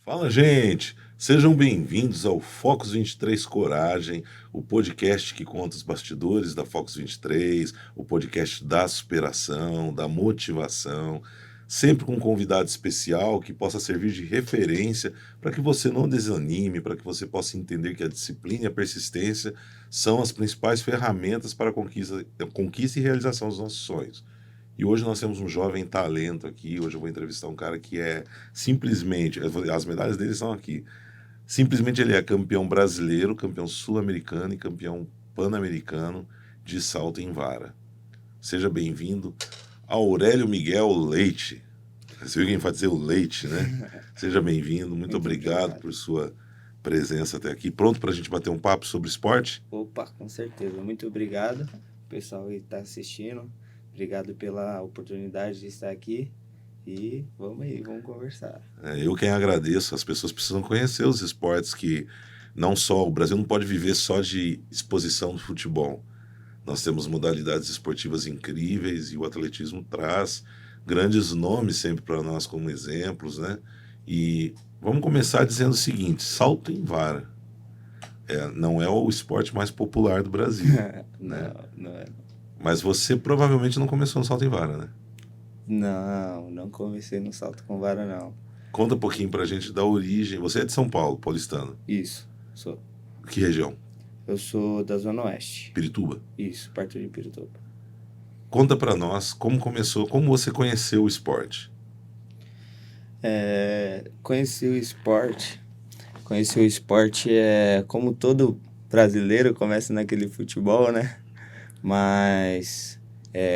Fala, gente! Sejam bem-vindos ao Focus 23 Coragem, o podcast que conta os bastidores da Focus 23, o podcast da superação, da motivação, sempre com um convidado especial que possa servir de referência para que você não desanime, para que você possa entender que a disciplina e a persistência são as principais ferramentas para a conquista e realização dos nossos sonhos. E hoje nós temos um jovem talento aqui. Hoje eu vou entrevistar um cara que é simplesmente, as medalhas dele são aqui. Simplesmente ele é campeão brasileiro, campeão sul-americano e campeão pan-americano de salto em vara. Seja bem-vindo, Aurélio Miguel Leite. Você viu quem vai dizer o Leite, né? Seja bem-vindo, muito obrigado por sua presença até aqui. Pronto para a gente bater um papo sobre esporte? Opa, com certeza. Muito obrigado, pessoal que está assistindo. Obrigado pela oportunidade de estar aqui. E vamos aí, vamos conversar. Eu quem agradeço. As pessoas precisam conhecer os esportes que não só o Brasil não pode viver só de exposição do futebol. Nós temos modalidades esportivas incríveis e o atletismo traz grandes nomes sempre para nós como exemplos, né? E vamos começar dizendo o seguinte: salto em vara não é o esporte mais popular do Brasil, né? Não é. Mas você provavelmente não começou no salto em vara, né? Não comecei no salto com vara, não. Conta um pouquinho pra gente da origem. Você é de São Paulo, paulistano. Isso, sou. Que região? Eu sou da Zona Oeste. Pirituba. Isso, perto de Pirituba. Conta pra nós como começou, como você conheceu o esporte. Conheci o esporte. Como todo brasileiro, começa naquele futebol, né? Mas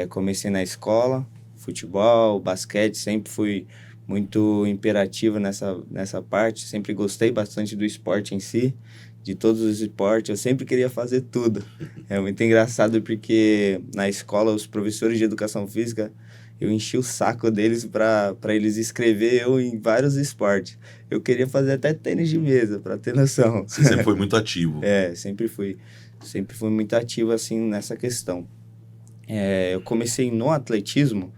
comecei na escola, futebol, basquete, sempre fui muito imperativo nessa parte, sempre gostei bastante do esporte em si, de todos os esportes, eu sempre queria fazer tudo. É muito engraçado porque na escola os professores de educação física, eu enchi o saco deles para eles escrever eu em vários esportes. Eu queria fazer até tênis de mesa, para ter noção. Você sempre foi muito ativo. Sempre fui muito ativo assim nessa questão. Eu comecei no atletismo,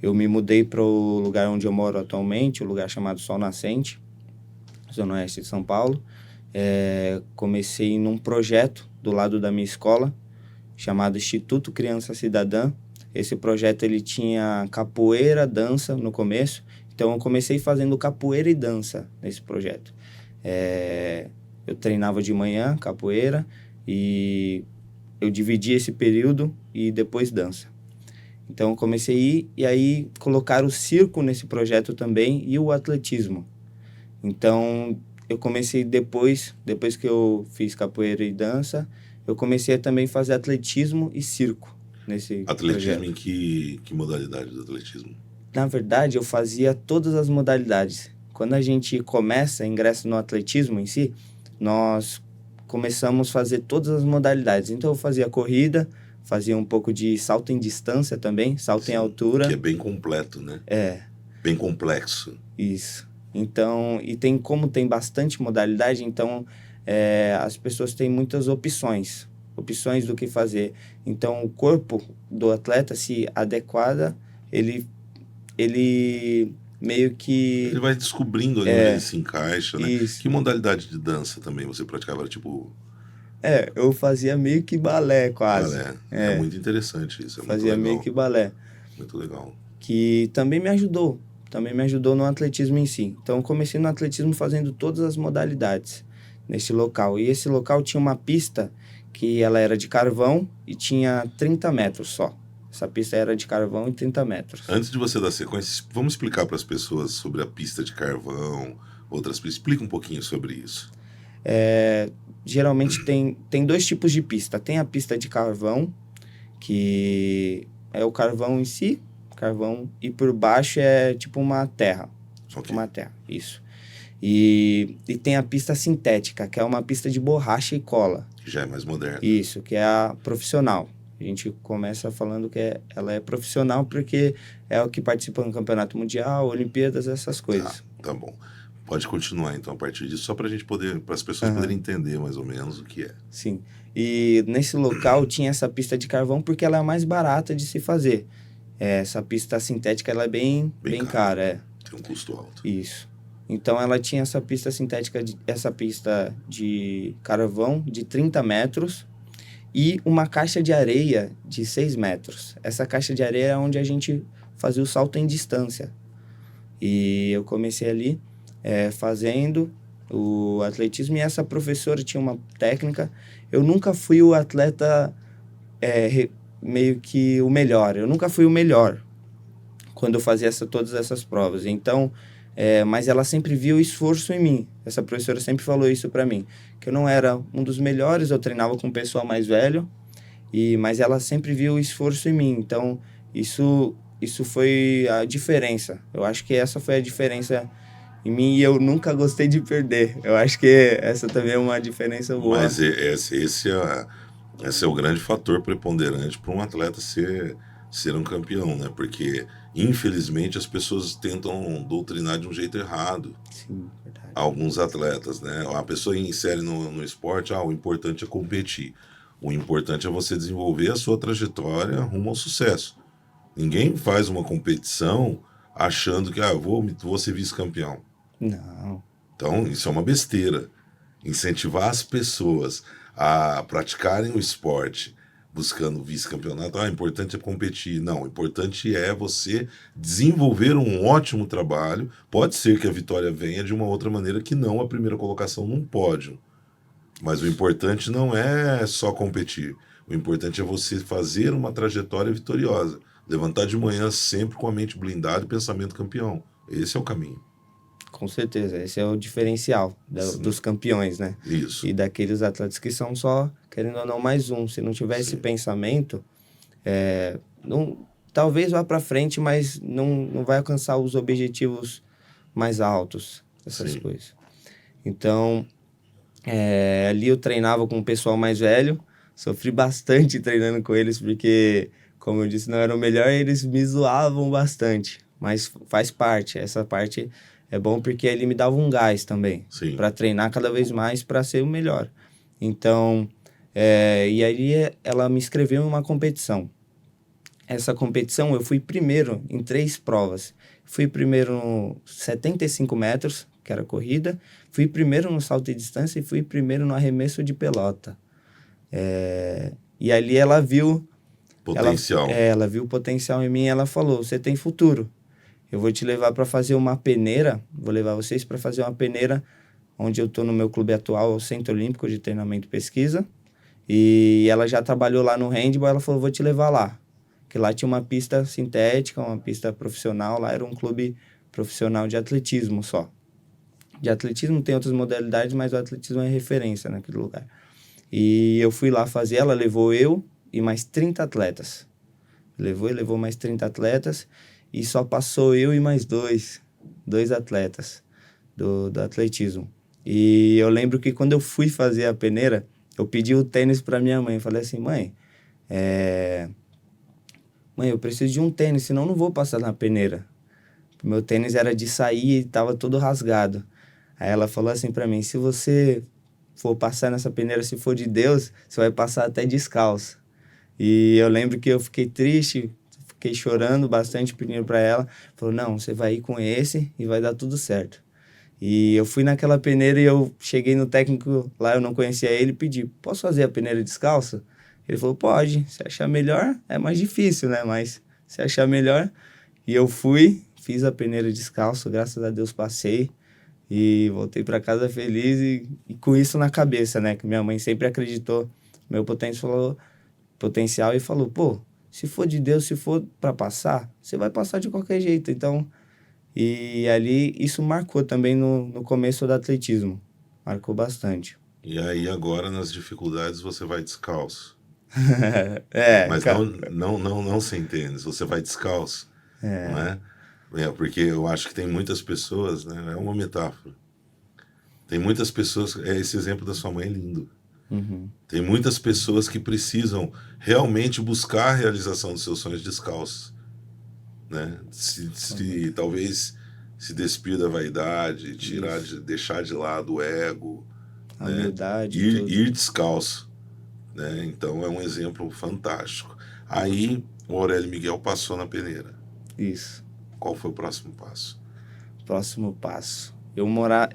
eu me mudei para o lugar onde eu moro atualmente, um lugar chamado Sol Nascente, Zona Oeste de São Paulo. Comecei num projeto do lado da minha escola, chamado Instituto Criança Cidadã. Esse projeto ele tinha capoeira, dança no começo, então eu comecei fazendo capoeira e dança nesse projeto. Eu treinava de manhã capoeira e eu dividi esse período e depois dança. Então eu comecei a ir e aí colocar o circo nesse projeto também e o atletismo. Então eu comecei depois que eu fiz capoeira e dança, eu comecei a também fazer atletismo e circo nesse Atletismo projeto. em que modalidade do atletismo? Na verdade, eu fazia todas as modalidades. Quando a gente ingressa no atletismo em si, nós começamos a fazer todas as modalidades. Então, eu fazia corrida, fazia um pouco de salto em distância também, salto em altura. Que é bem completo, né? Bem complexo. Isso. Então, como tem bastante modalidade, então as pessoas têm muitas opções do que fazer. Então, o corpo do atleta, se adequada, ele meio que... Ele vai descobrindo ali onde ele se encaixa, né? Isso. Que modalidade de dança também você praticava? Tipo... eu fazia meio que balé, quase. Balé. É muito interessante isso, é muito Fazia legal. meio que balé. Muito legal. Que também me ajudou no atletismo em si. Então, eu comecei no atletismo fazendo todas as modalidades nesse local. E esse local tinha uma pista que ela era de carvão e tinha 30 metros só. Essa pista era de carvão e 30 metros. Antes de você dar sequência, vamos explicar para as pessoas sobre a pista de carvão, outras pistas. Explica um pouquinho sobre isso. Geralmente tem dois tipos de pista. Tem a pista de carvão, que é o carvão em si, carvão, e por baixo é tipo uma terra. Okay. Uma terra, isso. E tem a pista sintética, que é uma pista de borracha e cola. Que já é mais moderna. Isso, que é a profissional. A gente começa falando que ela é profissional porque é o que participa no Campeonato Mundial, Olimpíadas, essas coisas. Tá bom. Pode continuar, então, a partir disso, só para as pessoas poderem entender mais ou menos o que é. Sim. E nesse local tinha essa pista de carvão porque ela é mais barata de se fazer. Essa pista sintética, ela é bem cara. Tem um custo alto. Isso. Então ela tinha essa pista sintética, essa pista de carvão de 30 metros e uma caixa de areia de 6 metros. Essa caixa de areia é onde a gente fazia o salto em distância. E eu comecei ali fazendo o atletismo, e essa professora tinha uma técnica. Eu nunca fui o atleta meio que o melhor. Eu nunca fui o melhor quando eu fazia todas essas provas. Então, mas ela sempre viu o esforço em mim. Essa professora sempre falou isso para mim, que eu não era um dos melhores, eu treinava com um pessoal mais velho, mas ela sempre viu o esforço em mim. Então, isso foi a diferença. Eu acho que essa foi a diferença em mim, e eu nunca gostei de perder. Eu acho que essa também é uma diferença boa. Mas esse é o grande fator preponderante para um atleta ser um campeão, né? Porque, infelizmente, as pessoas tentam doutrinar de um jeito errado. Sim, verdade. Alguns atletas, né? A pessoa insere no esporte, o importante é competir. O importante é você desenvolver a sua trajetória rumo ao sucesso. Ninguém faz uma competição achando que vou ser vice-campeão. Não. Então, isso é uma besteira. Incentivar as pessoas a praticarem o esporte buscando vice-campeonato, o importante é competir. Não, o importante é você desenvolver um ótimo trabalho. Pode ser que a vitória venha de uma outra maneira que não a primeira colocação num pódio. Mas o importante não é só competir. O importante é você fazer uma trajetória vitoriosa. Levantar de manhã sempre com a mente blindada e pensamento campeão. Esse é o caminho. Com certeza, esse é o diferencial dos campeões, né? Isso. E daqueles atletas que são só, querendo ou não, mais um. Se não tiver esse pensamento, talvez vá para frente, mas não vai alcançar os objetivos mais altos, essas coisas. Então, ali eu treinava com o pessoal mais velho, sofri bastante treinando com eles, porque, como eu disse, não era o melhor, e eles me zoavam bastante. Mas faz parte, essa parte é bom porque ele me dava um gás também, para treinar cada vez mais, para ser o melhor. Então, e aí ela me inscreveu em uma competição. Essa competição eu fui primeiro em 3 provas. Fui primeiro no 75 metros, que era corrida, fui primeiro no salto de distância e fui primeiro no arremesso de pelota. E ali ela viu potencial. Ela viu o potencial em mim, e ela falou: você tem futuro. Eu vou te levar para fazer uma peneira, vou levar vocês para fazer uma peneira onde eu estou no meu clube atual, o Centro Olímpico de Treinamento e Pesquisa. E ela já trabalhou lá no handball, ela falou: vou te levar lá. Que lá tinha uma pista sintética, uma pista profissional, lá era um clube profissional de atletismo só. De atletismo tem outras modalidades, mas o atletismo é referência naquele lugar. E eu fui lá fazer, ela levou eu e mais 30 atletas. Levou mais 30 atletas. E só passou eu e mais dois atletas do atletismo. E eu lembro que quando eu fui fazer a peneira, eu pedi o tênis para minha mãe. Falei assim: mãe, eu preciso de um tênis, senão eu não vou passar na peneira. Meu tênis era de sair e estava todo rasgado. Aí ela falou assim para mim: se você for passar nessa peneira, se for de Deus, você vai passar até descalço. E eu lembro que eu fiquei triste, fiquei chorando bastante, pedindo para ela. Falou: não, você vai ir com esse e vai dar tudo certo. E eu fui naquela peneira e eu cheguei no técnico lá, eu não conhecia ele, e pedi: posso fazer a peneira descalço? Ele falou: pode, se achar melhor, é mais difícil, né? Mas se achar melhor. E eu fui, fiz a peneira descalço, graças a Deus passei. E voltei para casa feliz e com isso na cabeça, né? Que minha mãe sempre acreditou no meu potencial e falou: pô, se for de Deus, se for para passar, você vai passar de qualquer jeito. Então, e ali isso marcou também no começo do atletismo. Marcou bastante. E aí agora nas dificuldades você vai descalço. Mas cara. não sem tênis, você vai descalço, não é? Porque eu acho que tem muitas pessoas, né? É uma metáfora. Tem muitas pessoas, esse exemplo da sua mãe é lindo. Uhum. Tem muitas pessoas que precisam realmente buscar a realização dos seus sonhos descalços, né? Talvez se despir da vaidade, deixar de lado o ego, A né? humildade, ir descalço, né? Então é um exemplo fantástico. Aí o Aurélio Miguel passou na peneira. Isso. Qual foi o próximo passo? Próximo passo. Eu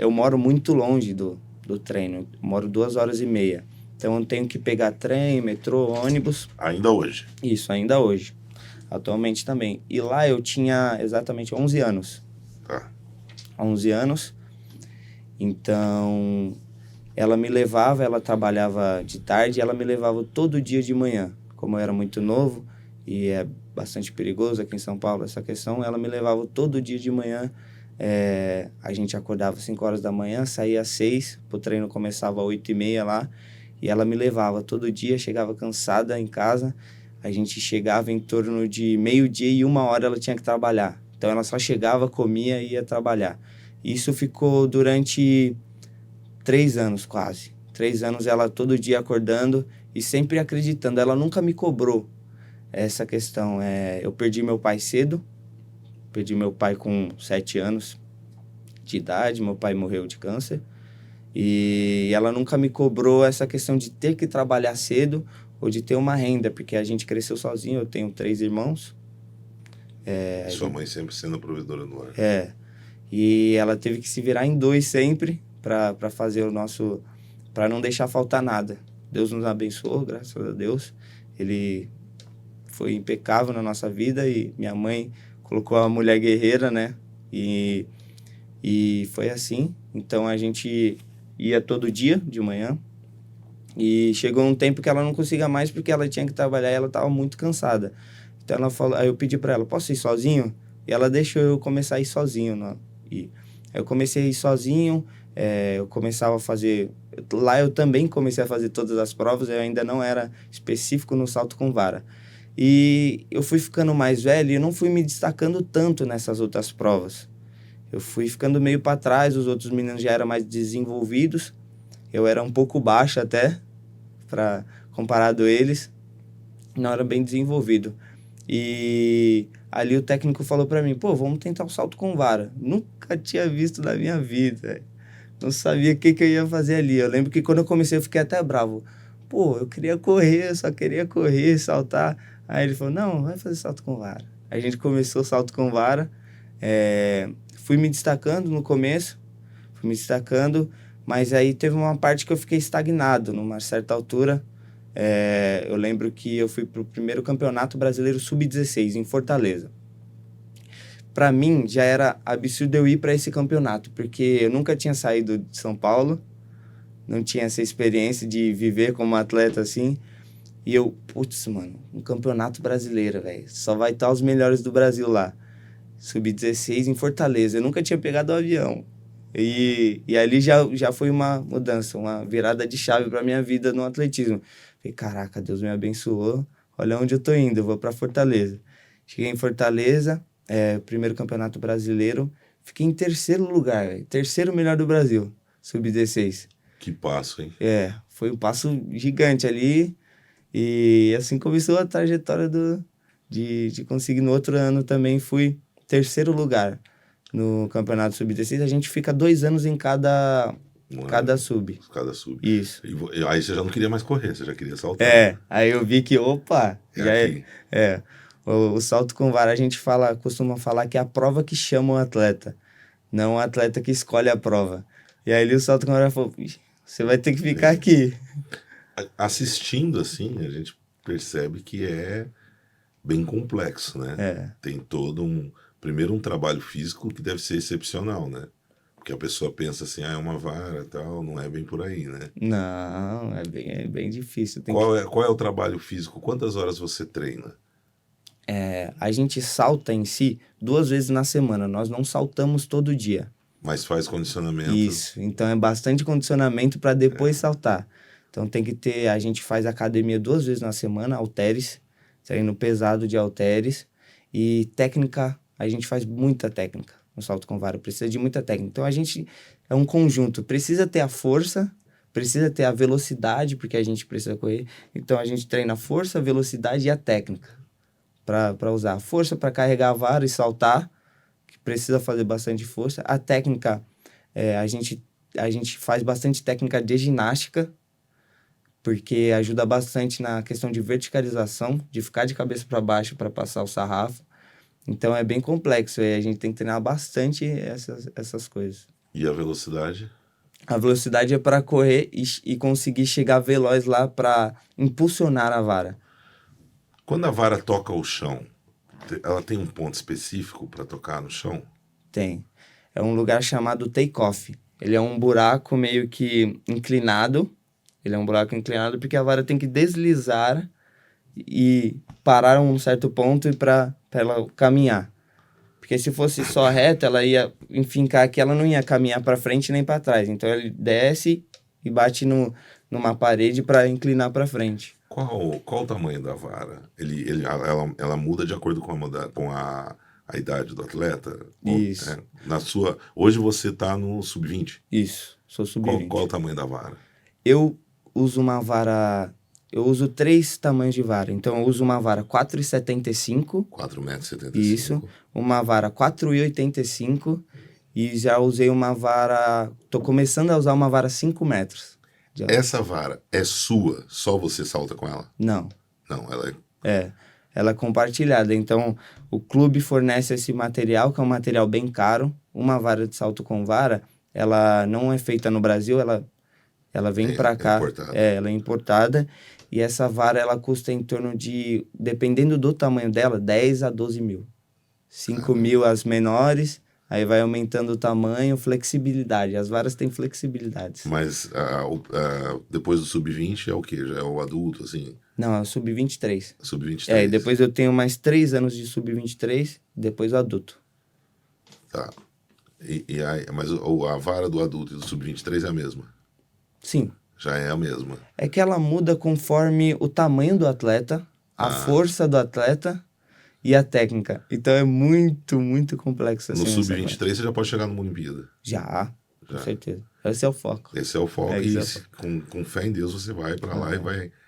moro muito longe do treino. Eu moro 2 horas e meia. Então eu tenho que pegar trem, metrô, ônibus. Ainda hoje. Isso, ainda hoje. Atualmente também. E lá eu tinha exatamente 11 anos. Tá. 11 anos. Então, ela trabalhava de tarde, ela me levava todo dia de manhã. Como eu era muito novo e é bastante perigoso aqui em São Paulo essa questão, ela me levava todo dia de manhã. A gente acordava às 5 horas da manhã, saía às 6, o treino começava às 8h30 lá, e ela me levava todo dia, chegava cansada em casa, a gente chegava em torno de meio-dia e 1 hora ela tinha que trabalhar. Então ela só chegava, comia e ia trabalhar. Isso ficou durante 3 anos quase. 3 anos ela todo dia acordando e sempre acreditando. Ela nunca me cobrou essa questão. Eu perdi meu pai cedo. Perdi meu pai com 7 anos de idade. Meu pai morreu de câncer. E ela nunca me cobrou essa questão de ter que trabalhar cedo ou de ter uma renda, porque a gente cresceu sozinho. Eu tenho 3 irmãos. Sua mãe sempre sendo a provedora do lar. E ela teve que se virar em 2 sempre para fazer o nosso... para não deixar faltar nada. Deus nos abençoou, graças a Deus. Ele foi impecável na nossa vida e minha mãe colocou a mulher guerreira, né? E foi assim. Então a gente ia todo dia de manhã. E chegou um tempo que ela não conseguia mais porque ela tinha que trabalhar e ela estava muito cansada. Então ela falou, aí eu pedi para ela, posso ir sozinho? E ela deixou eu começar a ir sozinho, né? E eu comecei a ir sozinho, eu começava a fazer... Lá eu também comecei a fazer todas as provas, eu ainda não era específico no salto com vara. E eu fui ficando mais velho e não fui me destacando tanto nessas outras provas. Eu fui ficando meio para trás, os outros meninos já eram mais desenvolvidos. Eu era um pouco baixo até, comparado a eles. Não era bem desenvolvido. E ali o técnico falou para mim, pô, vamos tentar o salto com vara. Nunca tinha visto na minha vida. Não sabia o que eu ia fazer ali. Eu lembro que quando eu comecei eu fiquei até bravo. Pô, eu queria correr, eu só queria correr, saltar. Aí ele falou, não, vai fazer salto com vara. A gente começou o salto com vara. Fui me destacando no começo. Mas aí teve uma parte que eu fiquei estagnado numa certa altura. Eu lembro que eu fui para o primeiro campeonato brasileiro sub-16 em Fortaleza. Para mim já era absurdo eu ir para esse campeonato, porque eu nunca tinha saído de São Paulo, não tinha essa experiência de viver como atleta assim. E eu, putz, mano, um campeonato brasileiro, velho, só vai estar os melhores do Brasil lá. Sub-16 em Fortaleza, eu nunca tinha pegado o avião. E ali já foi uma mudança, uma virada de chave para minha vida no atletismo. Falei, caraca, Deus me abençoou, olha onde eu tô indo, eu vou para Fortaleza. Cheguei em Fortaleza, primeiro campeonato brasileiro, fiquei em terceiro lugar, véio, terceiro melhor do Brasil, sub-16. Que passo, hein? Foi um passo gigante ali, e assim começou a trajetória de conseguir. No outro ano também fui terceiro lugar no campeonato sub-16. A gente fica 2 anos em cada sub. Cada sub. Isso. E aí você já não queria mais correr, você já queria saltar. Aí eu vi que, opa, aqui. O salto com vara, a gente costuma falar que é a prova que chama o atleta, não o atleta que escolhe a prova. E aí o salto com vara falou, você vai ter que ficar aqui. Assistindo assim, a gente percebe que é bem complexo, né? Tem todo primeiro um trabalho físico que deve ser excepcional, né? Porque a pessoa pensa assim, é uma vara e tal, não é bem por aí, né? Não, é bem difícil. Qual é o trabalho físico? Quantas horas você treina? A gente salta em si 2 vezes na semana, nós não saltamos todo dia. Mas faz condicionamento. Isso, então é bastante condicionamento para depois saltar. Então a gente faz academia 2 vezes na semana, halteres, treino pesado de halteres, e técnica, a gente faz muita técnica no salto com vara, precisa de muita técnica. Então a gente é um conjunto, precisa ter a força, precisa ter a velocidade, porque a gente precisa correr. Então a gente treina a força, a velocidade e a técnica para usar. A força para carregar a vara e saltar, que precisa fazer bastante força. A técnica, a gente faz bastante técnica de ginástica, porque ajuda bastante na questão de verticalização, de ficar de cabeça para baixo para passar o sarrafo. Então é bem complexo e a gente tem que treinar bastante essas coisas. E a velocidade? A velocidade é para correr e conseguir chegar veloz lá para impulsionar a vara. Quando a vara toca o chão, ela tem um ponto específico para tocar no chão? Tem. É um lugar chamado take-off. Ele é um buraco meio que inclinado. Ele é um buraco inclinado porque a vara tem que deslizar e parar um certo ponto para ela caminhar. Porque se fosse só reta, ela ia enfincar aqui, ela não ia caminhar para frente nem para trás. Então ele desce e bate numa parede para inclinar para frente. Qual o tamanho da vara? Ela muda de acordo com a idade do atleta? Isso. Hoje você está no sub-20? Isso, sou sub-20. Qual o tamanho da vara? Eu uso uma vara... Eu uso 3 tamanhos de vara. Então, eu uso uma vara 4,75. 4,75 m. Isso. Uma vara 4,85. E já usei uma vara... Tô começando a usar uma vara 5 metros. Essa vara é sua? Só você salta com ela? Não. Não, ela Ela é compartilhada. Então, o clube fornece esse material, que é um material bem caro. Uma vara de salto com vara, ela não é feita no Brasil, ela vem para cá. Importada. Ela é importada. E essa vara, ela custa em torno de, dependendo do tamanho dela, 10 a 12 mil. 5 mil as menores, aí vai aumentando o tamanho, flexibilidade. As varas têm flexibilidades. Mas depois do sub-20 é o quê? Já é o adulto, assim? Não, é o sub-23. Sub-23. E depois eu tenho mais 3 anos de sub-23, depois o adulto. Tá. Mas a vara do adulto e do sub-23 é a mesma? Sim. Já é a mesma. É que ela muda conforme o tamanho do atleta, a força do atleta e a técnica. Então é muito, muito complexo. Assim, no sub-23 você já pode chegar numa Olimpíada? Já, com certeza. Esse é o foco. Esse é o foco. Com fé em Deus você vai para lá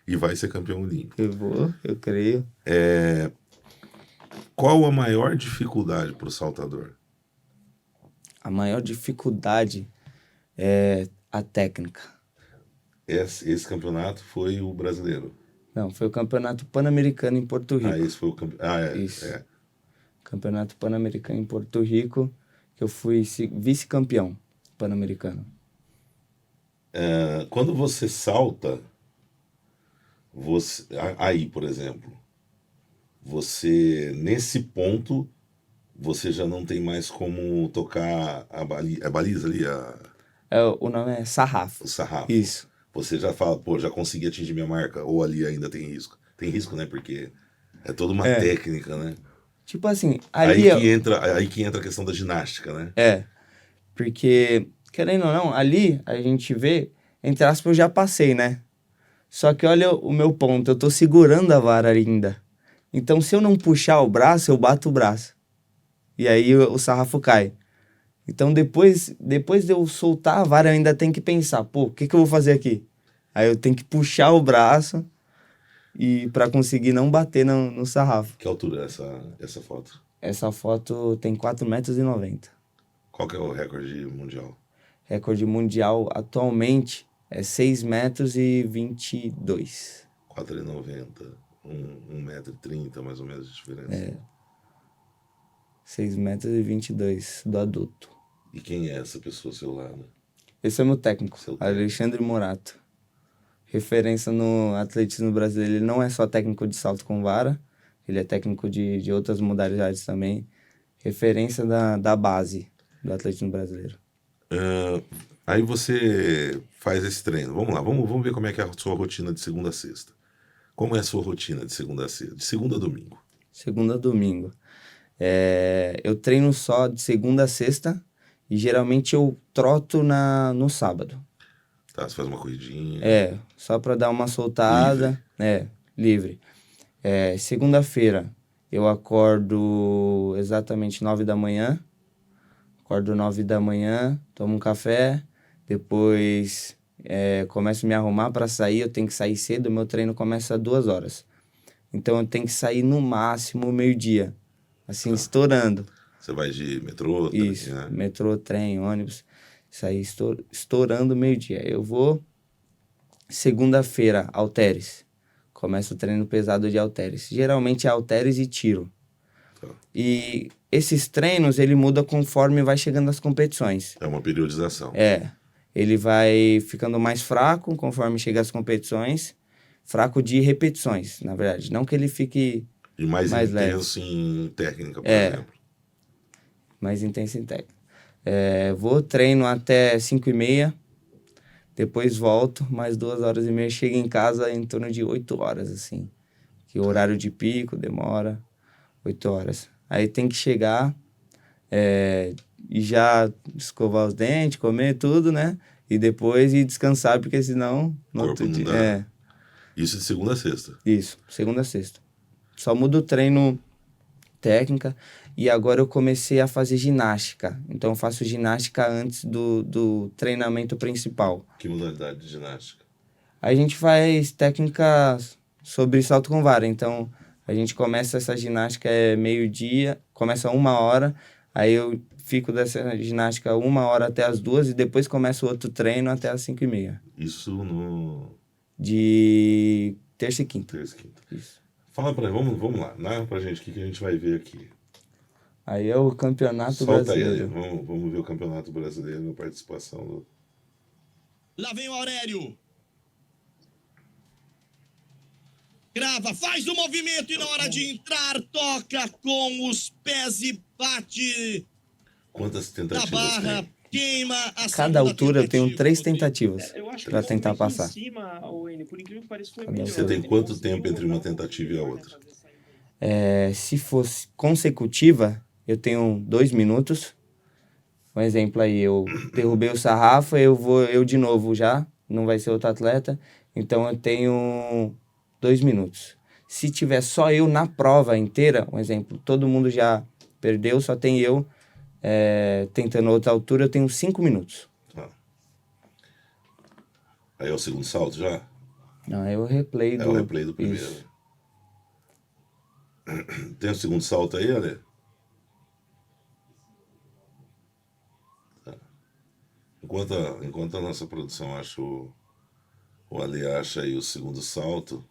e vai ser campeão olímpico. Eu creio. Qual a maior dificuldade para o saltador? A maior dificuldade é a técnica. Esse campeonato foi o brasileiro? Não, foi o Campeonato Pan-Americano em Porto Rico. Esse foi o campeonato. Isso. Campeonato Pan-Americano em Porto Rico, que eu fui vice-campeão pan-americano. Quando você salta, aí, por exemplo, você, nesse ponto, você já não tem mais como tocar a baliza ali? O nome é sarrafo. O sarrafo. Isso. Você já fala, já consegui atingir minha marca, ou ali ainda tem risco? Tem risco, né? Porque é toda uma técnica, né? Tipo assim, ali... Aí que entra a questão da ginástica, né? Porque, querendo ou não, ali a gente vê, entre aspas, eu já passei, né? Só que olha o meu ponto, eu tô segurando a vara ainda. Então, se eu não puxar o braço, eu bato o braço. E aí o sarrafo cai. Então, depois de eu soltar a vara, eu ainda tenho que pensar, o que eu vou fazer aqui? Aí eu tenho que puxar o braço para conseguir não bater no sarrafo. Que altura é essa foto? Essa foto tem 4,90 metros. Qual que é o recorde mundial? Recorde mundial atualmente é 6,22 metros. 4,90. 1,30 m mais ou menos de diferença. 6,22 metros do adulto. E quem é essa pessoa ao seu lado? Esse é meu técnico, Alexandre Morato. Referência no atletismo brasileiro. Ele não é só técnico de salto com vara, ele é técnico de outras modalidades também. Referência da base do atletismo brasileiro. Aí você faz esse treino. Vamos lá, vamos ver como é que é a sua rotina de segunda a sexta. Como é a sua rotina de segunda a sexta? De segunda a domingo? Segunda a domingo. Eu treino só de segunda a sexta e geralmente eu troto no sábado. Tá, você faz uma corridinha. Só para dar uma soltada. Livre. Segunda-feira eu acordo exatamente 9 da manhã. Acordo 9 da manhã, tomo um café, depois começo a me arrumar para sair. Eu tenho que sair cedo, meu treino começa às 2 horas. Então eu tenho que sair no máximo meio-dia, assim, estourando. Você vai de metrô? Isso, né? Metrô, trem, ônibus, sair estourando meio-dia. Eu vou, segunda-feira, halteres. Começo o treino pesado de halteres. Geralmente é halteres e tiro. Tá. E esses treinos, ele muda conforme vai chegando as competições. É uma periodização. Ele vai ficando mais fraco conforme chega as competições. Fraco de repetições, na verdade. Não que ele fique E mais leve. intenso em técnica, por exemplo. Mais intenso em técnica. Vou, treino até 5h30. Depois volto, mais 2h30. Chego em casa em torno de 8 horas, assim. Que o horário de pico demora 8 horas. Aí tem que chegar e já escovar os dentes, comer tudo, né? E depois ir descansar, porque senão... O corpo não dá. Isso de segunda a sexta. Isso, segunda a sexta. Só mudo o treino técnica e agora eu comecei a fazer ginástica. Então eu faço ginástica antes do treinamento principal. Que modalidade de ginástica? A gente faz técnicas sobre salto com vara. Então a gente começa essa ginástica meio-dia, começa 1h, aí eu fico dessa ginástica 1h até as 2h e depois começo outro treino até as 5h30. Isso no... De terça e quinta. Terça e quinta. Isso. Fala pra vamos lá, narra pra gente o que a gente vai ver aqui. Aí é o Campeonato Solta Brasileiro. Aí, vamos ver o Campeonato Brasileiro, a participação do... Lá vem o Aurélio. Grava, faz o movimento e na hora de entrar, toca com os pés e bate Quantas na tentativas barra, tem? queima a Cada altura eu tenho tentativa, 3 Rodrigo. tentativas para tentar passar. Em cima, Wayne, por incrível que pareça, foi Cada melhor. Você tem Ele quanto conseguiu tempo entre uma rodar um tentativa e a pouquinho, né, outra? fazer essa Se fosse consecutiva, eu tenho 2 minutos. Um exemplo aí, eu derrubei o sarrafo, eu de novo já, não vai ser outro atleta, então eu tenho 2 minutos. Se tiver só eu na prova inteira, um exemplo, todo mundo já perdeu, só tem eu tentando outra altura, eu tenho 5 minutos. Tá. Aí é o segundo salto já? Não, é o replay É o replay do primeiro. Isso. Tem o segundo salto aí, Ale? Tá. Enquanto a nossa produção acha o Ale acha aí o segundo salto.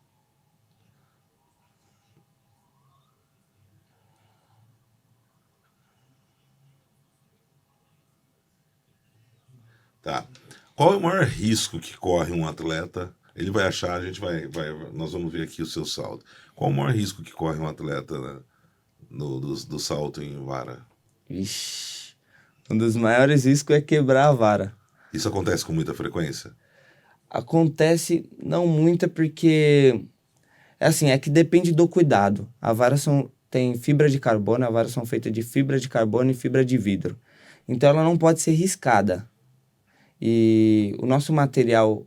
Tá. Qual é o maior risco que corre um atleta? Ele vai achar, a gente nós vamos ver aqui o seu salto. Qual é o maior risco que corre um atleta, né, do salto em vara? Ixi, um dos maiores riscos é quebrar a vara. Isso acontece com muita frequência? Acontece não muita porque é que depende do cuidado. A vara tem fibra de carbono, as varas são feitas de fibra de carbono e fibra de vidro. Então ela não pode ser riscada. E o nosso material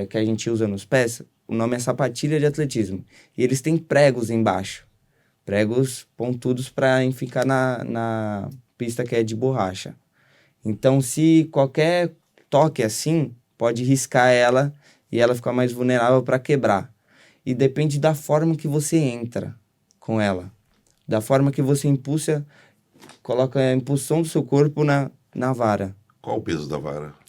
que a gente usa nos pés, o nome é sapatilha de atletismo. E eles têm pregos embaixo. Pregos pontudos para ficar na pista que é de borracha. Então, se qualquer toque assim, pode riscar ela e ela ficar mais vulnerável para quebrar. E depende da forma que você entra com ela. Da forma que você coloca a impulsão do seu corpo na vara. Qual o peso da vara?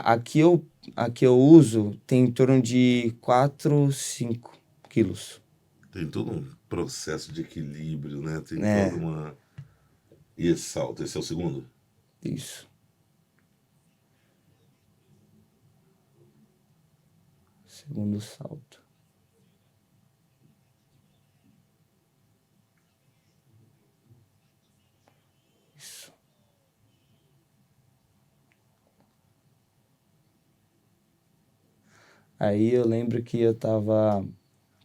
A que eu uso tem em torno de 4, 5 quilos. Tem todo um processo de equilíbrio, né? Tem É. toda uma... E esse salto, esse é o segundo? Isso. Segundo salto. Isso. Aí eu lembro que eu tava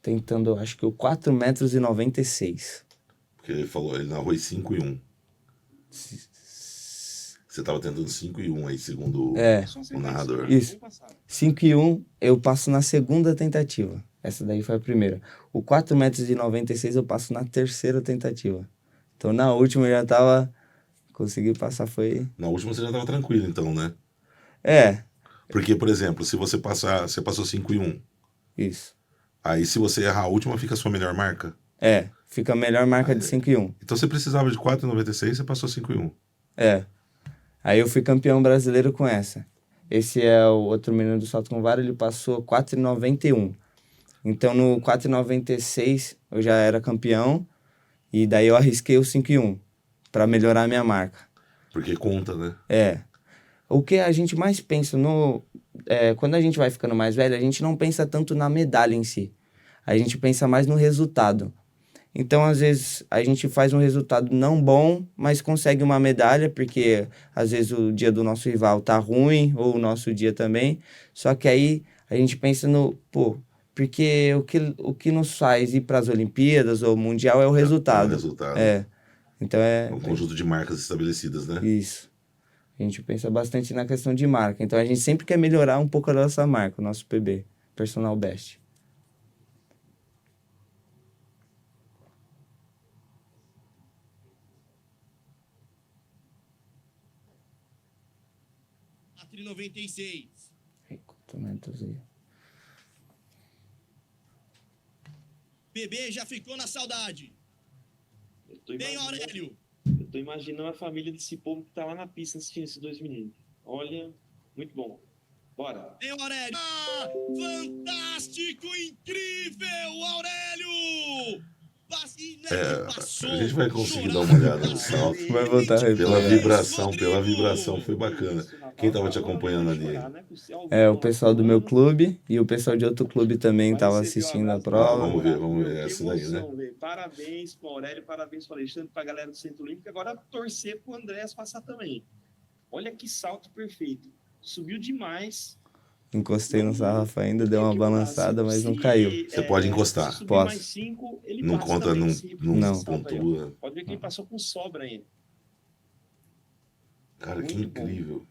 tentando, acho que o 4,96 m. Porque ele narrou 5 e 1. Você estava tentando 5 e 1 aí, segundo o narrador. Isso. 5 e 1 eu passo na segunda tentativa. Essa daí foi a primeira. O 4,96 m eu passo na terceira tentativa. Então na última eu já tava... Consegui passar, foi... Na última você já estava tranquilo, então, né? Porque, por exemplo, se você passou 5 e 1. Isso. Aí se você errar a última, fica a sua melhor marca? Fica a melhor marca de 5 e 1. Então você precisava de 4,96, você passou 5 e 1. Aí eu fui campeão brasileiro com essa. Esse é o outro menino do salto com vara, ele passou 4,91. Então no 4,96 eu já era campeão E daí eu arrisquei o 5:1 para melhorar a minha marca. Porque conta, né? O que a gente mais pensa quando a gente vai ficando mais velho, a gente não pensa tanto na medalha em si. A gente pensa mais no resultado. Então, às vezes, a gente faz um resultado não bom, mas consegue uma medalha, porque às vezes o dia do nosso rival tá ruim, ou o nosso dia também. Só que aí a gente pensa porque o que nos faz ir para as Olimpíadas ou Mundial é o resultado. É o resultado. Então É um conjunto de marcas estabelecidas, né? Isso. A gente pensa bastante na questão de marca. Então, a gente sempre quer melhorar um pouco a nossa marca, o nosso PB, Personal Best. Atri 96. Bebê já ficou na saudade. Vem, Aurélio. Eu tô imaginando a família desse povo que tá lá na pista assistindo esses dois meninos. Olha, muito bom. Bora. Vem, Aurélio. Fantástico, incrível, Aurélio. A gente vai conseguir dar uma olhada no salto. Vai voltar aí. Pela vibração, foi bacana. Quem tava te acompanhando ali? O pessoal do meu clube e o pessoal de outro clube também tava assistindo a prova. Vamos ver essa daí, né? Parabéns pro Aurélio, parabéns pro Alexandre, pra galera do Centro Olímpico. Agora torcer pro Andréas passar também. Olha que salto perfeito. Subiu demais. Encostei no sarrafo ainda, deu uma balançada, mas não caiu. Você pode encostar. Posso. Mais 5, ele não passa conta, também, não pontua. Pode ver que ele passou com sobra ainda. Cara, que incrível.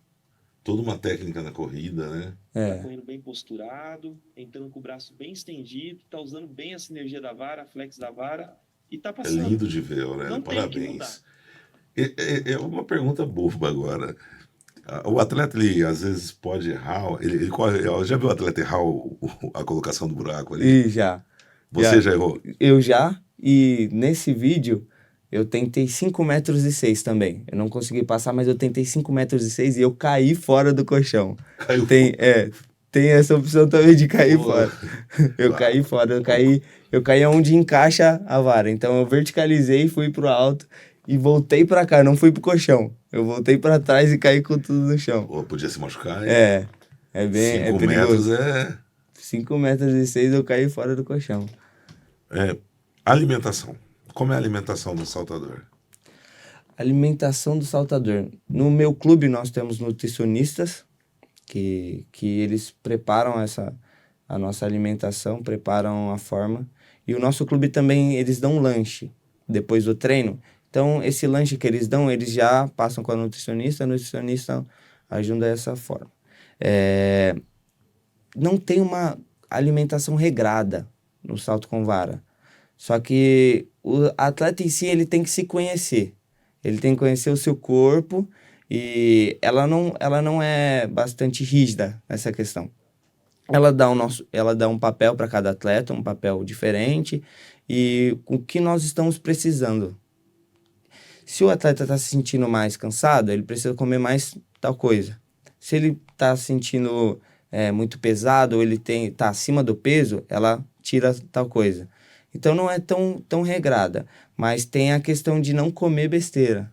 Toda uma técnica na corrida, né? Tá correndo bem posturado, entrando com o braço bem estendido, tá usando bem a sinergia da vara, a flex da vara, e tá passando. É lindo de ver, Aurélio. Parabéns. É uma pergunta boba agora. O atleta, ele às vezes pode errar. Já viu o atleta errar a colocação do buraco ali? Já. Você já errou? Eu já. E nesse vídeo, eu tentei 5,6 metros também. Eu não consegui passar, mas eu tentei 5,6 metros e eu caí fora do colchão. Caiu tem essa opção também de cair fora. Eu caí fora. Eu caí onde encaixa a vara. Então eu verticalizei, fui pro alto e voltei pra cá. Não fui pro colchão. Eu voltei pra trás e caí com tudo no chão. Pô, podia se machucar, hein? É bem... 5 metros 5,6 metros eu caí fora do colchão. Alimentação. Como é a alimentação do saltador? Alimentação do saltador. No meu clube nós temos nutricionistas que eles preparam a nossa alimentação, preparam a forma. E o nosso clube também, eles dão lanche depois do treino. Então, esse lanche que eles dão, eles já passam com a nutricionista ajuda dessa forma. Não tem uma alimentação regrada no salto com vara. Só que o atleta em si, ele tem que se conhecer. Ele tem que conhecer o seu corpo e ela não é bastante rígida nessa questão. Ela dá um papel para cada atleta, um papel diferente e o que nós estamos precisando. Se o atleta está se sentindo mais cansado, ele precisa comer mais tal coisa. Se ele está se sentindo muito pesado ou ele está acima do peso, ela tira tal coisa. Então não é tão regrada, mas tem a questão de não comer besteira,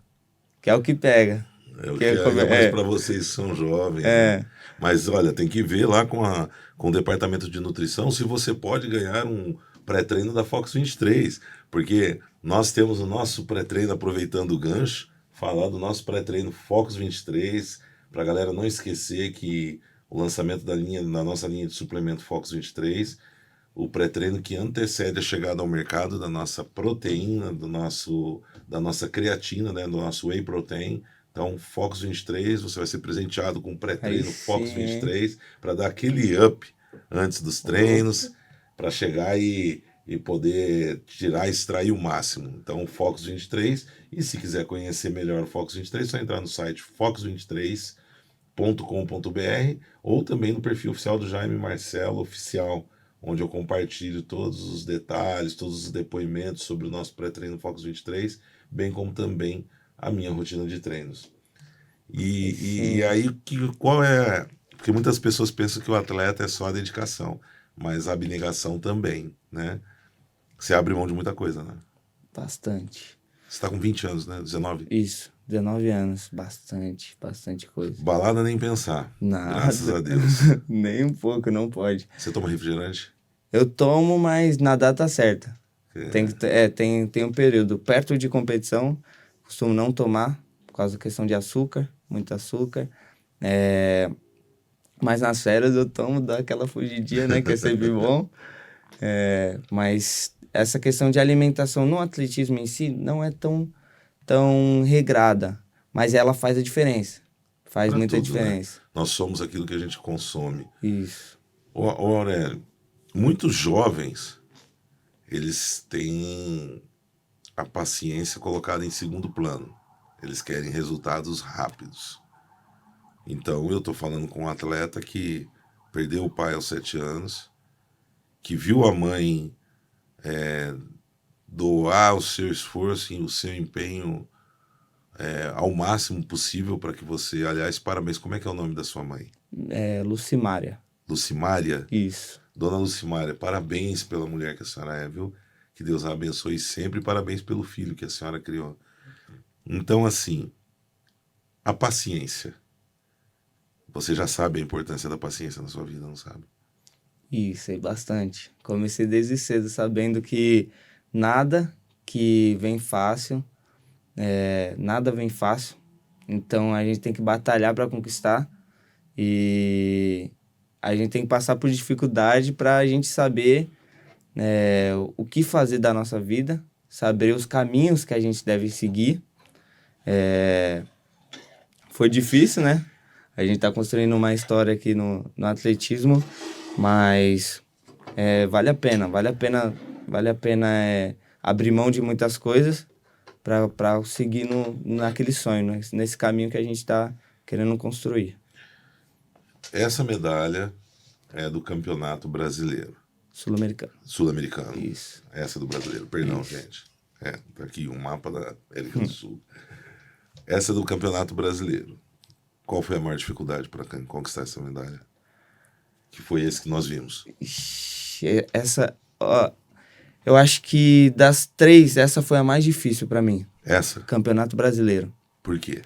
que é o que pega. Mais para vocês que são jovens. Né? Mas olha, tem que ver lá com o departamento de nutrição se você pode ganhar um pré-treino da Fox 23, porque nós temos o nosso pré-treino, aproveitando o gancho, falar do nosso pré-treino Fox 23, para a galera não esquecer que o lançamento da nossa linha de suplemento Fox 23, o pré-treino que antecede a chegada ao mercado da nossa proteína, da nossa creatina, né, do nosso whey protein. Então, Fox 23, você vai ser presenteado com o pré-treino Fox 23 para dar aquele up antes dos treinos, para chegar e poder extrair o máximo. Então, Fox 23, e se quiser conhecer melhor o Fox 23, é só entrar no site fox23.com.br ou também no perfil oficial do Jaime Marcelo Oficial, onde eu compartilho todos os detalhes, todos os depoimentos sobre o nosso pré-treino Fox 23, bem como também a minha rotina de treinos. E aí, qual é... Porque muitas pessoas pensam que o atleta é só a dedicação, mas a abnegação também, né? Você abre mão de muita coisa, né? Bastante. Você tá com 20 anos, né? 19? Isso, 19 anos. Bastante coisa. Balada nem pensar. Nada. Graças a Deus. Nem um pouco, não pode. Você toma refrigerante? Eu tomo, mas na data certa. É. Tem um período. Perto de competição, costumo não tomar, por causa da questão de açúcar, muito açúcar. Mas nas férias eu tomo, dá aquela fugidinha, né? Que é sempre bom. Mas essa questão de alimentação no atletismo em si não é tão regrada. Mas ela faz a diferença. Faz Pra muita tudo, né? diferença. Nós somos aquilo que a gente consome. Isso. Ô Aurélio, muitos jovens, eles têm a paciência colocada em segundo plano. Eles querem resultados rápidos. Então, eu tô falando com um atleta que perdeu o pai aos 7 anos, que viu a mãe doar o seu esforço e o seu empenho ao máximo possível para que você... Aliás, parabéns. Como é que é o nome da sua mãe? Lucimária. Lucimária? Isso. Dona Lucimária, parabéns pela mulher que a senhora é, viu? Que Deus a abençoe sempre. Parabéns pelo filho que a senhora criou. Então, assim, a paciência. Você já sabe a importância da paciência na sua vida, não sabe? Isso, sei bastante. Comecei desde cedo sabendo que nada que vem fácil, nada vem fácil. Então a gente tem que batalhar para conquistar e a gente tem que passar por dificuldade para a gente saber o que fazer da nossa vida, saber os caminhos que a gente deve seguir. Foi difícil, né? A gente está construindo uma história aqui no atletismo, mas vale a pena abrir mão de muitas coisas para seguir naquele sonho, nesse caminho que a gente está querendo construir. Essa medalha é do Campeonato Brasileiro. Sul-americano. Sul-americano. Isso. Essa é do brasileiro. Perdão, Isso. gente. Tá aqui um mapa da América do Sul. Essa é do Campeonato Brasileiro. Qual foi a maior dificuldade para conquistar essa medalha? Que foi esse que nós vimos. Ixi, eu acho que das 3, essa foi a mais difícil para mim. Essa? Campeonato Brasileiro. Por quê?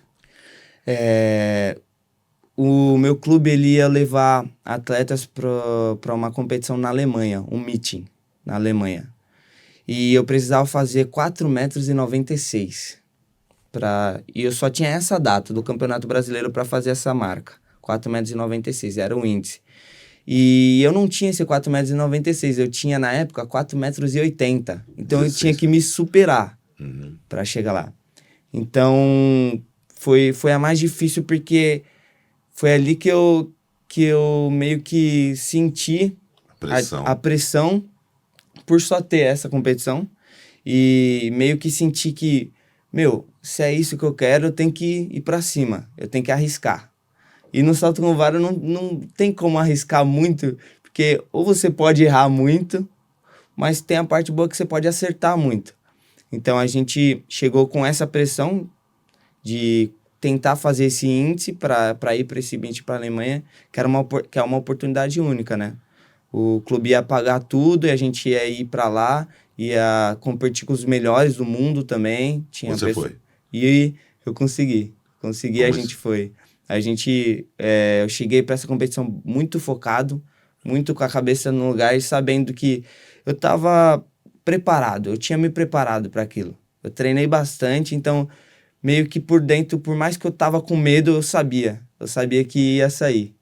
O meu clube ele ia levar atletas para uma competição na Alemanha, um meeting na Alemanha. E eu precisava fazer 4,96 m. E eu só tinha essa data do Campeonato Brasileiro para fazer essa marca. 4,96 m, era o índice. E eu não tinha esse 4,96 m, eu tinha na época 4,80 m. Então 16. eu tinha que me superar para chegar lá. Então foi a mais difícil porque foi ali que eu meio que senti a pressão por só ter essa competição. E meio que senti que, se é isso que eu quero, eu tenho que ir para cima, eu tenho que arriscar. E no salto com vara não tem como arriscar muito, porque ou você pode errar muito, mas tem a parte boa que você pode acertar muito. Então a gente chegou com essa pressão de tentar fazer esse índice para ir para esse meeting para a Alemanha, que é uma oportunidade única, né? O clube ia pagar tudo e a gente ia ir para lá, ia competir com os melhores do mundo também. Você foi? E eu consegui. A gente foi. Eu cheguei para essa competição muito focado, muito com a cabeça no lugar e sabendo que eu estava preparado, eu tinha me preparado para aquilo. Eu treinei bastante, então meio que por dentro, por mais que eu tava com medo, eu sabia que ia sair.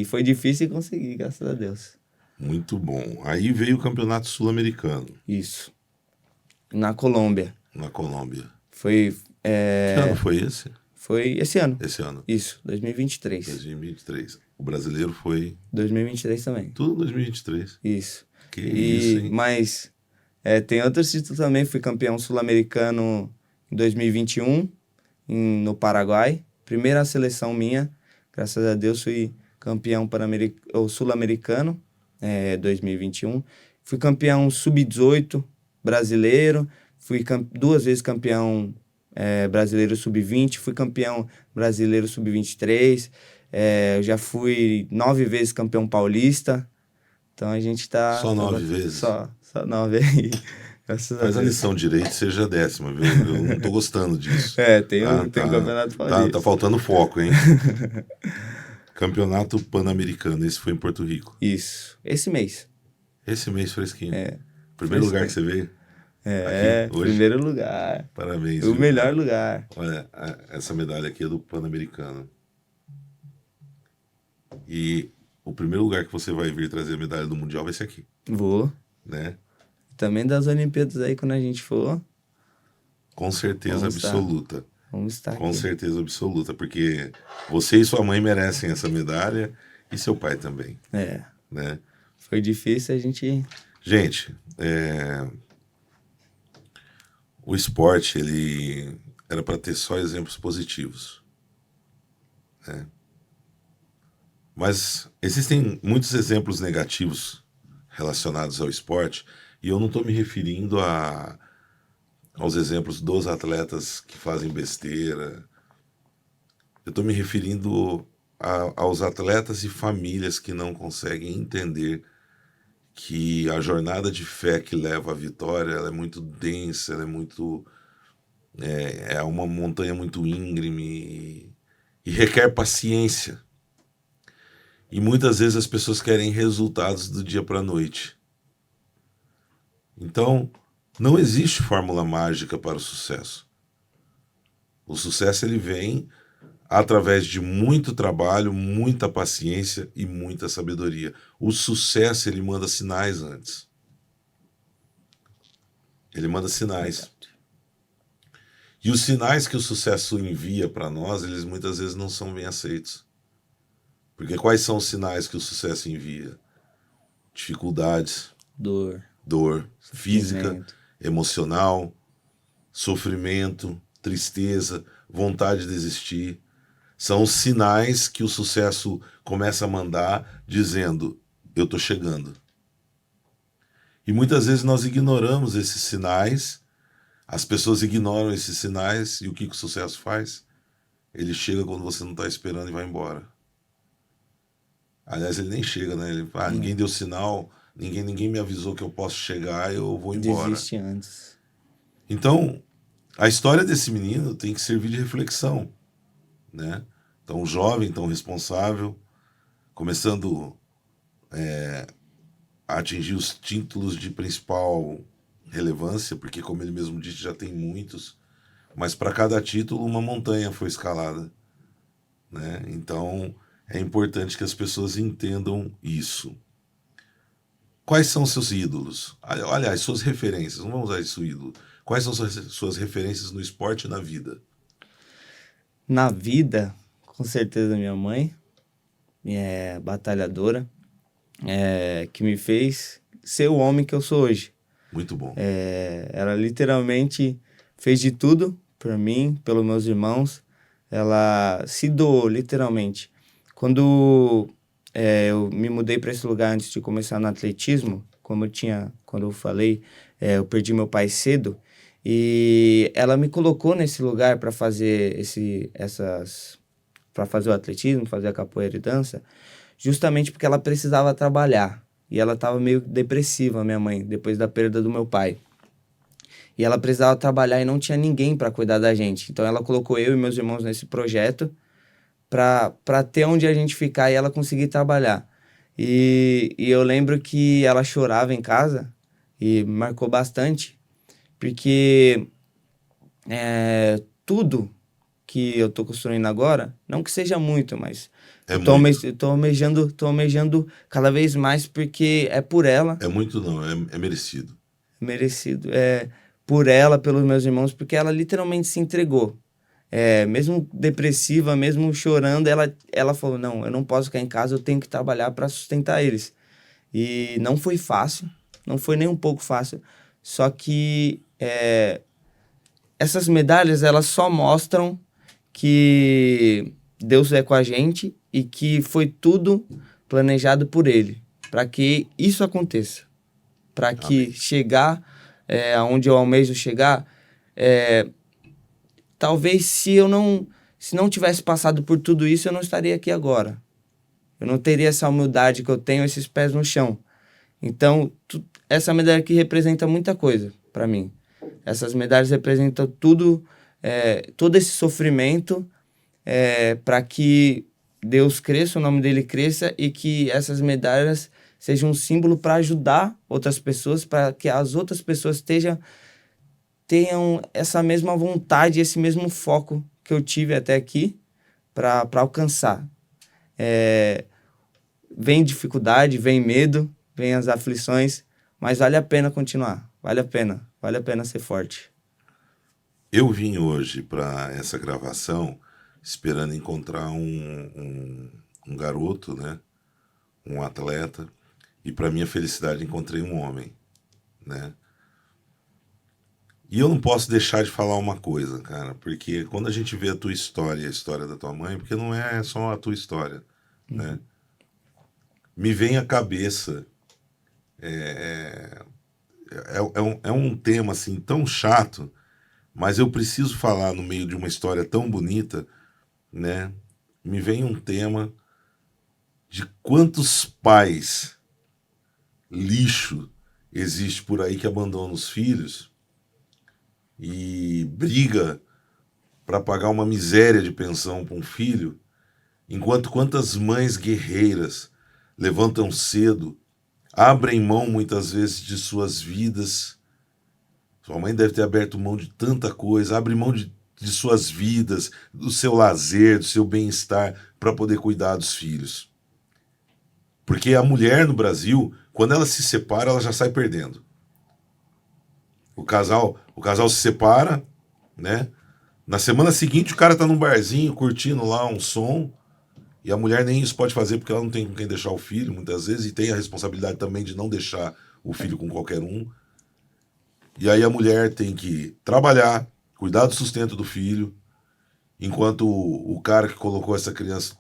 Foi difícil e consegui, graças a Deus. Muito bom. Aí veio o Campeonato Sul-Americano. Isso. Na Colômbia. Na Colômbia. Foi... Que ano foi esse? Foi esse ano. Esse ano. Isso, 2023. 2023. O brasileiro foi... 2023 também. Tudo 2023. Isso. Isso, hein? Mas tem outros títulos também. Fui campeão sul-americano em 2021, no Paraguai. Primeira seleção minha. Graças a Deus fui campeão sul-americano, 2021. Fui campeão sub-18 brasileiro. Fui 2 vezes campeão brasileiro sub-20. Fui campeão brasileiro sub-23. Eu já fui 9 vezes campeão paulista. Então a gente tá... Só 9 vezes? Só 9 aí. Graças a Faz a Deus. lição direito, seja a 10ª, viu? Eu não tô gostando disso. Tem um campeonato paulista. Tá faltando foco, hein? Campeonato Pan-Americano, esse foi em Porto Rico. Isso. Esse mês. Esse mês fresquinho. É. Primeiro lugar que você veio? Aqui, hoje? Primeiro lugar. Parabéns. O viu? melhor lugar. Olha, essa medalha aqui é do Pan-Americano. E o primeiro lugar que você vai vir trazer a medalha do Mundial vai ser aqui, Vou. né? Também das Olimpíadas aí, quando a gente for, Com certeza Vamos estar. absoluta. vamos estar Com aqui. certeza absoluta, porque você e sua mãe merecem essa medalha e seu pai também, né? Foi difícil a gente... Gente, o esporte, ele era para ter só exemplos positivos, né? Mas existem muitos exemplos negativos relacionados ao esporte e eu não estou me referindo aos exemplos dos atletas que fazem besteira. Eu estou me referindo aos atletas e famílias que não conseguem entender que a jornada de fé que leva à vitória, ela é muito densa, ela é muito... É uma montanha muito íngreme e requer paciência. E muitas vezes as pessoas querem resultados do dia para a noite. Então, não existe fórmula mágica para o sucesso. O sucesso ele vem através de muito trabalho, muita paciência e muita sabedoria. O sucesso ele manda sinais antes. Ele manda sinais. E os sinais que o sucesso envia para nós, eles muitas vezes não são bem aceitos. Porque quais são os sinais que o sucesso envia? Dificuldades, Dor, física, sofrimento. emocional, sofrimento, tristeza, vontade de desistir. São os sinais que o sucesso começa a mandar dizendo, eu estou chegando. E muitas vezes nós ignoramos esses sinais, as pessoas ignoram esses sinais, e o que o sucesso faz? Ele chega quando você não está esperando e vai embora. Aliás, ele nem chega, né? Ele fala, ninguém deu sinal, ninguém me avisou que eu posso chegar, eu vou embora. Desiste antes. Então, a história desse menino tem que servir de reflexão, né? Tão jovem, tão responsável, começando a atingir os títulos de principal relevância, porque, como ele mesmo disse, já tem muitos, mas para cada título uma montanha foi escalada, né? Então, é importante que as pessoas entendam isso. Quais são seus ídolos? Aliás, suas referências, não vamos usar isso ídolo. Quais são suas referências no esporte e na vida? Na vida, com certeza minha mãe, batalhadora, que me fez ser o homem que eu sou hoje. Muito bom. Ela literalmente fez de tudo por mim, pelos meus irmãos. Ela se doou, literalmente. Quando eu me mudei para esse lugar antes de começar no atletismo, quando eu falei, eu perdi meu pai cedo, e ela me colocou nesse lugar para fazer para fazer o atletismo, fazer a capoeira e dança, justamente porque ela precisava trabalhar. E ela estava meio depressiva, minha mãe, depois da perda do meu pai. E ela precisava trabalhar e não tinha ninguém para cuidar da gente. Então ela colocou eu e meus irmãos nesse projeto para ter onde a gente ficar e ela conseguir trabalhar. E eu lembro que ela chorava em casa e me marcou bastante, porque tudo que eu tô construindo agora, não que seja muito, mas eu tô almejando cada vez mais, porque é por ela. É muito não, é merecido. Merecido. É por ela, pelos meus irmãos, porque ela literalmente se entregou. Mesmo depressiva, mesmo chorando, ela falou, não, eu não posso ficar em casa, eu tenho que trabalhar para sustentar eles. E não foi fácil, não foi nem um pouco fácil, só que essas medalhas, elas só mostram que Deus é com a gente e que foi tudo planejado por Ele, para que isso aconteça, para que chegar aonde eu almejo chegar, talvez se não tivesse passado por tudo isso, eu não estaria aqui agora. Eu não teria essa humildade que eu tenho, esses pés no chão. Então, essa medalha aqui representa muita coisa. para mim. Essas medalhas representam tudo, todo esse sofrimento para que Deus cresça, o nome dele cresça e que essas medalhas sejam um símbolo para ajudar outras pessoas, para que as outras pessoas tenham essa mesma vontade, esse mesmo foco que eu tive até aqui para alcançar. Vem dificuldade, vem medo, vem as aflições, mas vale a pena continuar, vale a pena ser forte. Eu vim hoje para essa gravação esperando encontrar um garoto, né? Um atleta, e para minha felicidade encontrei um homem, né? E eu não posso deixar de falar uma coisa, cara, porque quando a gente vê a tua história e a história da tua mãe, porque não é só a tua história, né? Me vem à cabeça, é um tema assim tão chato, mas eu preciso falar no meio de uma história tão bonita, né? Me vem um tema de quantos pais lixo existe por aí que abandonam os filhos e briga para pagar uma miséria de pensão para um filho, enquanto quantas mães guerreiras levantam cedo, abrem mão muitas vezes de suas vidas. Sua mãe deve ter aberto mão de tanta coisa, abre mão de suas vidas, do seu lazer, do seu bem-estar, para poder cuidar dos filhos. Porque a mulher no Brasil, quando ela se separa, ela já sai perdendo. O casal se separa, né? Na semana seguinte, o cara tá num barzinho, curtindo lá um som, e a mulher nem isso pode fazer porque ela não tem com quem deixar o filho, muitas vezes, e tem a responsabilidade também de não deixar o filho com qualquer um. E aí a mulher tem que trabalhar, cuidar do sustento do filho, enquanto o cara que colocou essa criança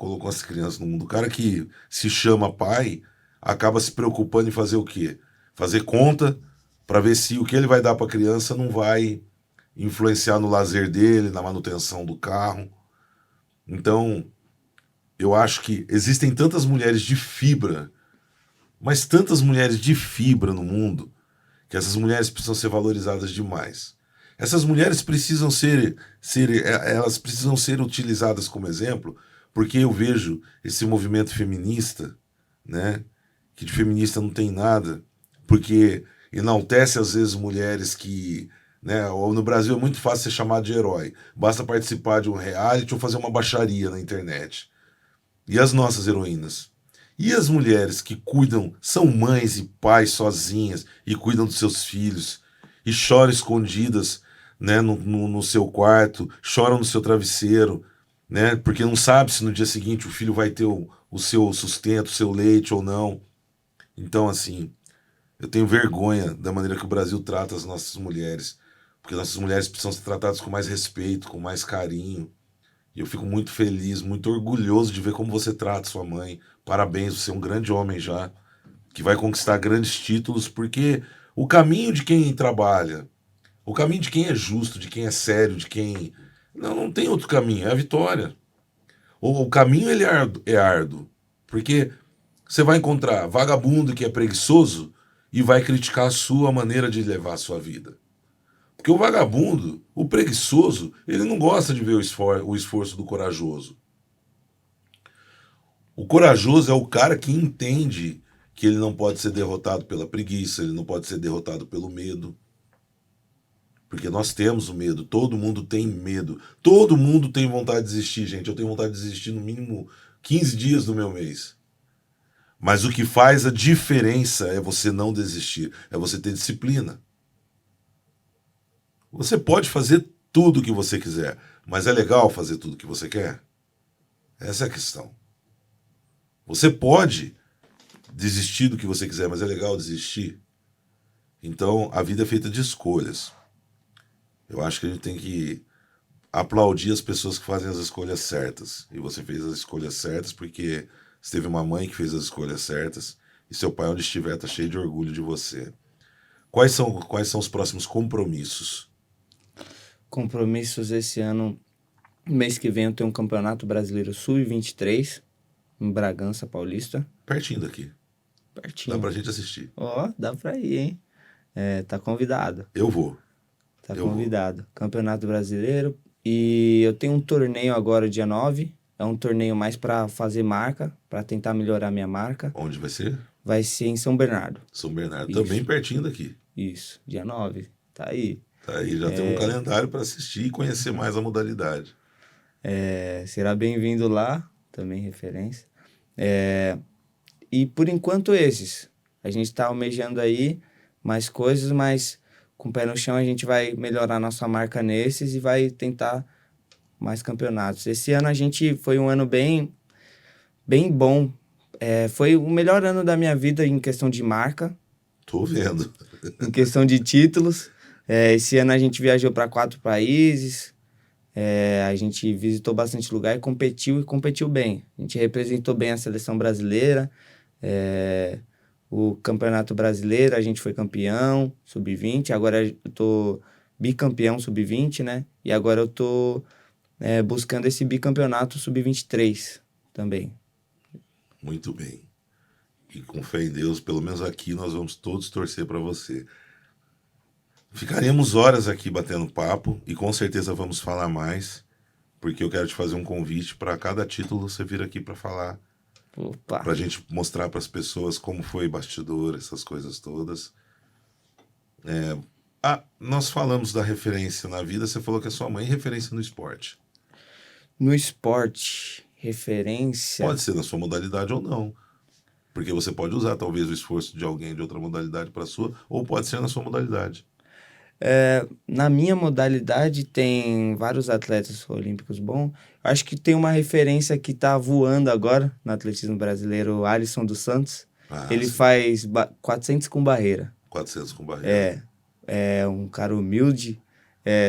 no mundo, o cara que se chama pai, acaba se preocupando em fazer o quê? Fazer conta para ver se o que ele vai dar para a criança não vai influenciar no lazer dele, na manutenção do carro. Então, eu acho que existem tantas mulheres de fibra, mas tantas mulheres de fibra no mundo, que essas mulheres precisam ser valorizadas demais. Essas mulheres precisam elas precisam ser utilizadas como exemplo, porque eu vejo esse movimento feminista, né, que de feminista não tem nada, porque enaltece às vezes mulheres que, né, no Brasil é muito fácil ser chamado de herói, basta participar de um reality ou fazer uma baixaria na internet. E as nossas heroínas? E as mulheres que cuidam, são mães e pais sozinhas e cuidam dos seus filhos e choram escondidas, né, no seu quarto, choram no seu travesseiro, né, porque não sabe se no dia seguinte o filho vai ter o seu sustento, o seu leite ou não. Então, assim, eu tenho vergonha da maneira que o Brasil trata as nossas mulheres, porque nossas mulheres precisam ser tratadas com mais respeito, com mais carinho. E eu fico muito feliz, muito orgulhoso de ver como você trata sua mãe. Parabéns, você é um grande homem já, que vai conquistar grandes títulos, porque o caminho de quem trabalha, o caminho de quem é justo, de quem é sério, de quem... Não tem outro caminho, é a vitória. O caminho ele é árduo, porque você vai encontrar vagabundo que é preguiçoso e vai criticar a sua maneira de levar a sua vida. Porque o vagabundo, o preguiçoso, ele não gosta de ver o esforço do corajoso. O corajoso é o cara que entende que ele não pode ser derrotado pela preguiça, ele não pode ser derrotado pelo medo. Porque nós temos o medo, todo mundo tem medo. Todo mundo tem vontade de desistir, gente. Eu tenho vontade de desistir no mínimo 15 dias do meu mês. Mas o que faz a diferença é você não desistir, é você ter disciplina. Você pode fazer tudo o que você quiser, mas é legal fazer tudo o que você quer? Essa é a questão. Você pode desistir do que você quiser, mas é legal desistir? Então, a vida é feita de escolhas. Eu acho que a gente tem que aplaudir as pessoas que fazem as escolhas certas. E você fez as escolhas certas porque você teve uma mãe que fez as escolhas certas e seu pai, onde estiver, está cheio de orgulho de você. Quais são os próximos compromissos? Compromissos esse ano, mês que vem eu tenho um Campeonato Brasileiro Sub-23 em Bragança Paulista. Pertinho daqui. Pertinho. Dá pra gente assistir. Ó, dá pra ir, hein? Tá convidado. Eu vou. Tá Eu vou. convidado. Campeonato Brasileiro. E eu tenho um torneio agora, dia 9. É um torneio mais para fazer marca, para tentar melhorar minha marca. Onde vai ser? Vai ser em São Bernardo. São Bernardo. Isso. Também pertinho daqui. Isso, dia 9. Tá aí. Tá aí, já tem um calendário para assistir e conhecer mais a modalidade. Será bem-vindo lá, também referência. E por enquanto esses. A gente tá almejando aí mais coisas, mas com o pé no chão a gente vai melhorar nossa marca nesses e vai tentar mais campeonatos. Esse ano a gente foi um ano bem bom. Foi o melhor ano da minha vida em questão de marca, Tô vendo. em questão de títulos. Esse ano a gente viajou para 4 países. A gente visitou bastante lugar e competiu bem. A gente representou bem a seleção brasileira. O Campeonato Brasileiro, a gente foi campeão, sub-20. Agora eu tô bicampeão sub-20, né? E agora eu tô buscando esse bicampeonato sub-23 também. Muito bem. E com fé em Deus, pelo menos aqui, nós vamos todos torcer para você. Ficaremos horas aqui batendo papo e com certeza vamos falar mais, porque eu quero te fazer um convite para cada título você vir aqui para falar, Opa! para a gente mostrar para as pessoas como foi bastidor, essas coisas todas. Nós falamos da referência na vida, você falou que a sua mãe é referência no esporte. No esporte, referência... Pode ser na sua modalidade ou não. Porque você pode usar talvez o esforço de alguém de outra modalidade para a sua, ou pode ser na sua modalidade. Na minha modalidade tem vários atletas olímpicos bons. Acho que tem uma referência que tá voando agora no atletismo brasileiro, o Alisson dos Santos. Ele Sim. faz 400 com barreira. 400 com barreira. É um cara humilde,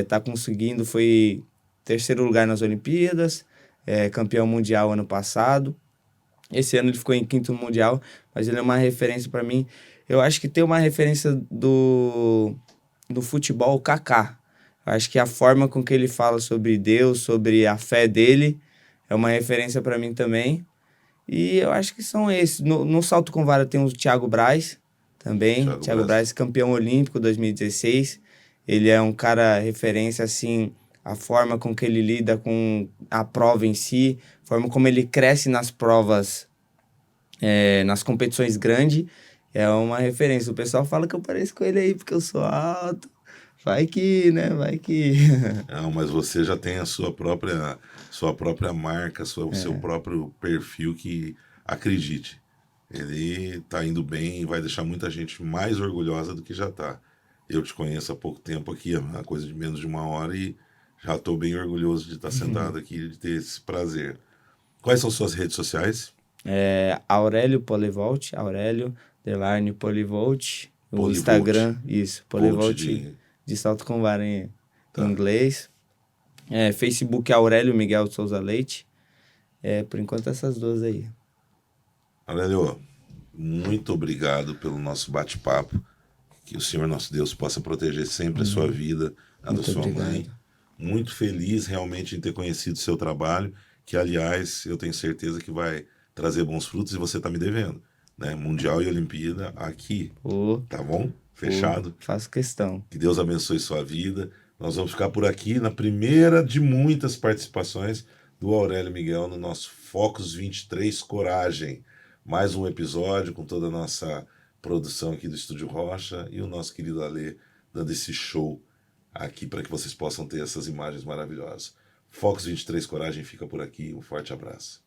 tá conseguindo, foi terceiro lugar nas Olimpíadas, campeão mundial ano passado. Esse ano ele ficou em quinto no mundial, mas ele é uma referência para mim. Eu acho que tem uma referência do futebol, o Kaká. Eu acho que a forma com que ele fala sobre Deus, sobre a fé dele, é uma referência para mim também. E eu acho que são esses. No salto com vara tem o Thiago Braz também. Thiago Braz, campeão olímpico 2016. Ele é um cara referência, assim, a forma com que ele lida com a prova em si, a forma como ele cresce nas provas, nas competições grandes, é uma referência. O pessoal fala que eu pareço com ele aí porque eu sou alto. Vai que, né? Vai que... Não, mas você já tem a sua própria marca, o seu próprio perfil que, acredite, ele tá indo bem e vai deixar muita gente mais orgulhosa do que já tá. Eu te conheço há pouco tempo aqui, uma coisa de menos de uma hora, e já estou bem orgulhoso de estar sentado aqui e de ter esse prazer. Quais são suas redes sociais? Aurélio Polivolt, Aurélio_Polivolt, o Instagram, isso, Polivolt de salto com vara em inglês. Facebook Aurélio Miguel de Souza Leite. Por enquanto essas duas aí. Aurélio, muito obrigado pelo nosso bate-papo. Que o Senhor nosso Deus possa proteger sempre a sua vida, a da sua mãe. Muito feliz realmente em ter conhecido o seu trabalho, que aliás eu tenho certeza que vai trazer bons frutos e você está me devendo, né? Mundial e Olimpíada aqui, tá bom? Fechado? Faço questão. Que Deus abençoe sua vida. Nós vamos ficar por aqui na primeira de muitas participações do Aurélio Miguel no nosso Focus 23 Coragem. Mais um episódio com toda a nossa produção aqui do Estúdio Rocha e o nosso querido Alê dando esse show aqui para que vocês possam ter essas imagens maravilhosas. Focus 23 Coragem fica por aqui. Um forte abraço.